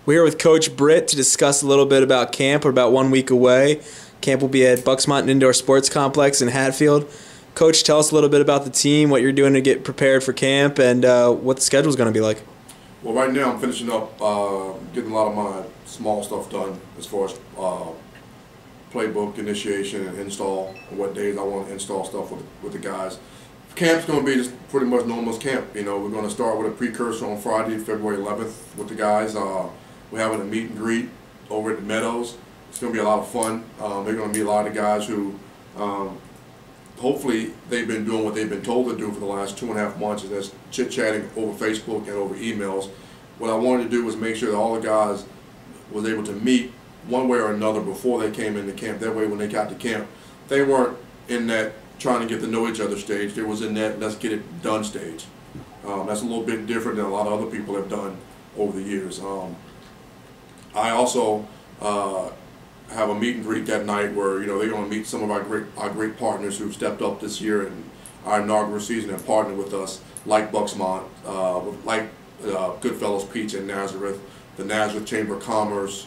We're here with Coach Britt to discuss a little bit about camp. We're about 1 week away. Camp will be at Bucksmont Indoor Sports Complex in Hatfield. Coach, tell us a little bit about the team, what you're doing to get prepared for camp, and what the schedule is going to be like. Well, right now I'm finishing up getting a lot of my small stuff done as far as playbook initiation and install, and what days I want to install stuff with the guys. Camp's going to be just pretty much normal as camp. You know, we're going to start with a precursor on Friday, February 11th with the guys. We're having a meet and greet over at the Meadows. It's going to be a lot of fun. They're going to be a lot of guys who hopefully they've been doing what they've been told to do for the last 2.5 months, and that's chit-chatting over Facebook and over emails. What I wanted to do was make sure that all the guys was able to meet one way or another before they came into camp. That way when they got to camp, they weren't in that trying to get to know each other stage. They was in that let's get it done stage. That's a little bit different than a lot of other people have done over the years. I also have a meet and greet that night where, you know, they're going to meet some of our great partners who've stepped up this year in our inaugural season and partnered with us, like Bucksmont, like Goodfellas Pizza in Nazareth, the Nazareth Chamber of Commerce,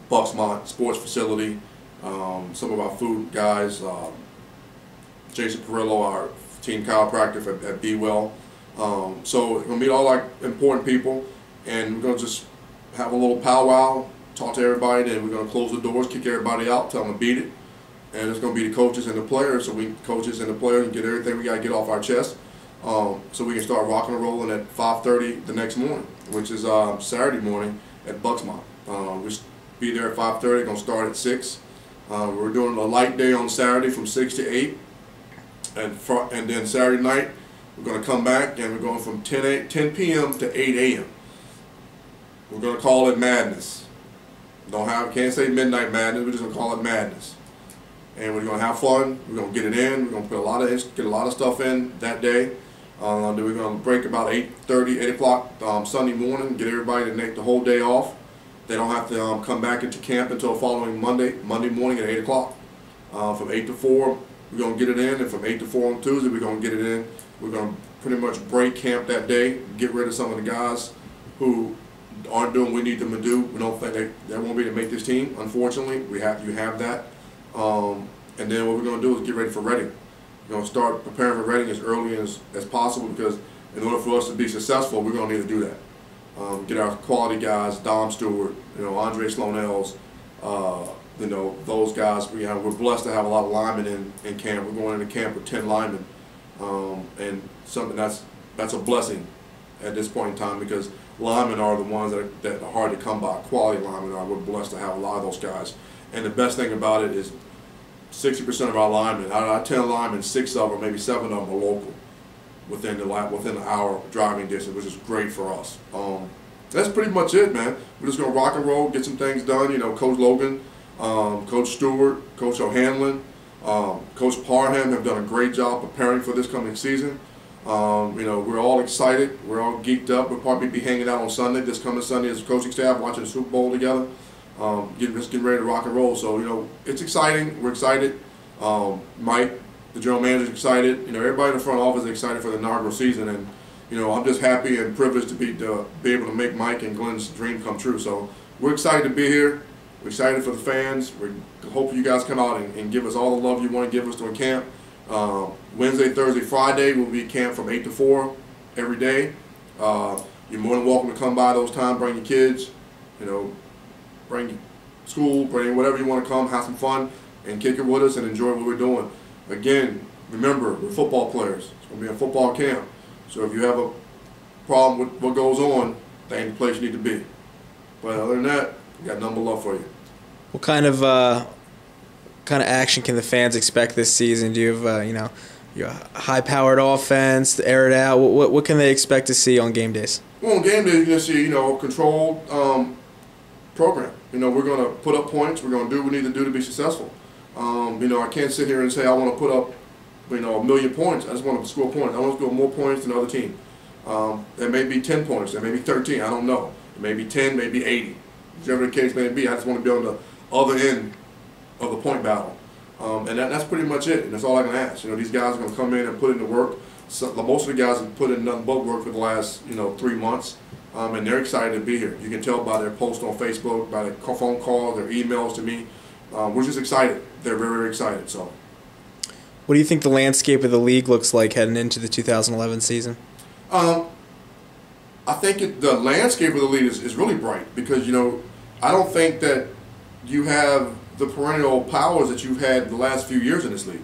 Bucksmont Sports Facility, some of our food guys, Jason Perillo, our team chiropractor at Be Well. So we're going to meet all our important people, and we're going to just have a little powwow, talk to everybody, then we're going to close the doors, kick everybody out, tell them to beat it. And it's going to be the coaches and the players, so we coaches and the players can get everything we got to get off our chest, so we can start rocking and rolling at 5:30 the next morning, which is Saturday morning at Bucksmont. We'll be there at 5:30, going to start at 6. We're doing a light day on Saturday from 6 to 8, and then Saturday night we're going to come back and we're going from 10 p.m. to 8 a.m. We're going to call it Madness. Can't say Midnight Madness. We're just going to call it Madness. And we're going to have fun. We're going to get it in. We're going to get a lot of stuff in that day. Then we're going to break about 8 o'clock Sunday morning. Get everybody to take the whole day off. They don't have to come back into camp until following Monday morning at 8 o'clock. From 8 to 4, we're going to get it in, and from 8 to 4 on Tuesday, we're going to get it in. We're going to pretty much break camp that day, get rid of some of the guys who aren't doing what we need them to do. We don't think they won't be able to make this team. Unfortunately, you have that. And then what we're going to do is get ready for Reading. We're going to start preparing for Reading as early as possible, because in order for us to be successful, we're going to need to do that. Get our quality guys, Dom Stewart, Andre Sloanells, those guys. We're blessed to have a lot of linemen in camp. We're going into camp with 10 linemen, and something that's a blessing at this point in time, because linemen are the ones that are hard to come by. Quality linemen are. We're blessed to have a lot of those guys. And the best thing about it is 60% of our linemen, out of our 10 linemen, 6 of them, maybe 7 of them are local within the hour driving distance, which is great for us. That's pretty much it, man. We're just going to rock and roll, get some things done. Coach Logan, Coach Stewart, Coach O'Hanlon, Coach Parham have done a great job preparing for this coming season. We're all excited. We're all geeked up. We'll probably be hanging out on Sunday, this coming Sunday, as a coaching staff, watching the Super Bowl together. Just getting ready to rock and roll. So, it's exciting. We're excited. Mike, the general manager, is excited. Everybody in the front office is excited for the inaugural season. And, I'm just happy and privileged to be able to make Mike and Glenn's dream come true. So, we're excited to be here. We're excited for the fans. We hope you guys come out and give us all the love you want to give us during camp. Wednesday, Thursday, Friday we'll be at camp from 8 to 4 every day. You're more than welcome to come by those times. Bring your kids, bring your school, bring whatever you want to come, have some fun, and kick it with us and enjoy what we're doing. Again, remember, we're football players. It's going to be a football camp. So if you have a problem with what goes on, that ain't the place you need to be. But other than that, we got nothing but love for you. What kind of action can the fans expect this season? Do you have your high-powered offense to air it out? What can they expect to see on game days? Well, on game days, you're going to see a controlled program. We're going to put up points. We're going to do what we need to do to be successful. I can't sit here and say I want to put up a million points. I just want to score points. I want to score more points than the other team. There may be 10 points. There may be 13. I don't know. It may be 10, maybe 80. Whichever the case may be, I just want to be on the other end of the point battle. And that's pretty much it. And that's all I can ask. These guys are going to come in and put in the work. So most of the guys have put in nothing but work for the last 3 months, and they're excited to be here. You can tell by their posts on Facebook, by their phone calls, their emails to me. We're just excited. They're very, very excited. So, what do you think the landscape of the league looks like heading into the 2011 season? I think the landscape of the league is really bright because, I don't think that you have the perennial powers that you've had the last few years in this league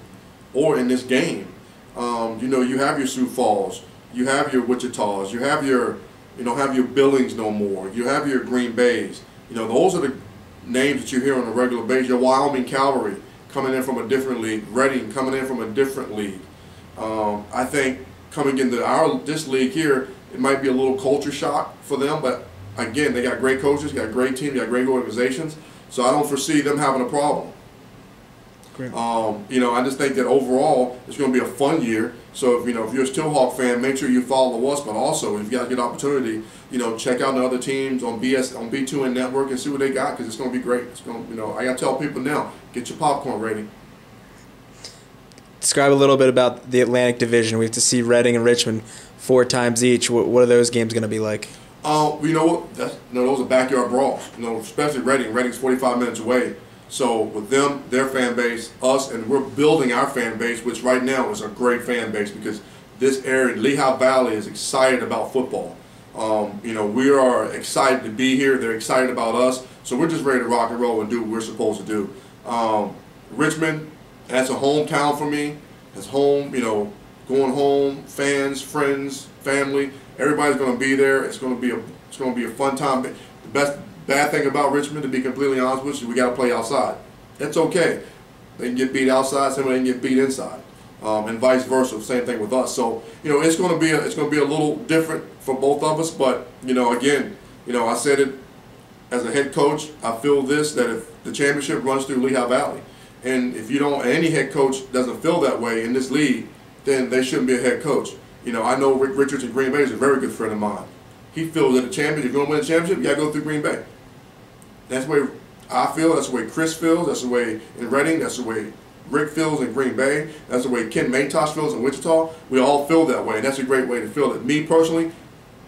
or in this game. You have your Sioux Falls, you have your Wichitas, you have your, have your Billings no more, you have your Green Bays. Those are the names that you hear on a regular basis. Your Wyoming Cavalry coming in from a different league, Reading coming in from a different league. I think coming into this league here, it might be a little culture shock for them, but again, they got great coaches, got a great team, got great organizations, so I don't foresee them having a problem. Great. I just think that overall it's going to be a fun year. So if you're a Steelhawk fan, make sure you follow us, but also if you got a good opportunity, check out the other teams on B2N Network and see what they got because it's going to be great. It's going, I got to tell people now, get your popcorn ready. Describe a little bit about the Atlantic Division. We have to see Reading and Richmond 4 times each. What are those games going to be like? Those are backyard brawls. Especially Reading. Reading's 45 minutes away. So with them, their fan base, us, and we're building our fan base, which right now is a great fan base because this area, Lehigh Valley, is excited about football. We are excited to be here. They're excited about us. So we're just ready to rock and roll and do what we're supposed to do. Richmond, that's a hometown for me. It's home, going home, fans, friends, family. Everybody's going to be there. It's going to be a fun time. The bad thing about Richmond, to be completely honest with you, we got to play outside. That's okay. They can get beat outside, somebody can get beat inside, and vice versa. Same thing with us. So it's going to be a little different for both of us. But again, I said it as a head coach. I feel that if the championship runs through Lehigh Valley, and if any head coach doesn't feel that way in this league, then they shouldn't be a head coach. I know Rick Richards in Green Bay is a very good friend of mine. He feels that if you're going to win a championship, you got to go through Green Bay. That's the way I feel. That's the way Chris feels. That's the way in Reading. That's the way Rick feels in Green Bay. That's the way Ken Matosh feels in Wichita. We all feel that way, and that's a great way to feel it. Me personally,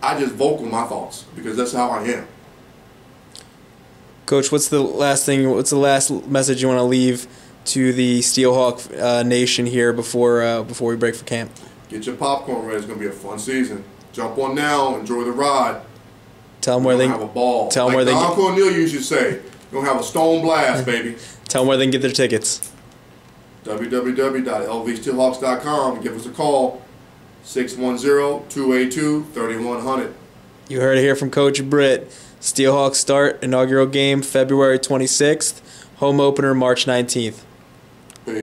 I just vocal my thoughts because that's how I am. Coach, what's the last message you want to leave to the Steelhawk Nation here before we break for camp? Get your popcorn ready. It's going to be a fun season. Jump on now. Enjoy the ride. Tell them where they have a ball. Tell them where they. Don Cornelius used to say, "You're gonna have a stone blast, baby." Tell them where they can get their tickets. www.lvsteelhawks.com. Give us a call. 610-282-3100. You heard it here from Coach Britt. Steelhawks start inaugural game February 26th. Home opener March 19th.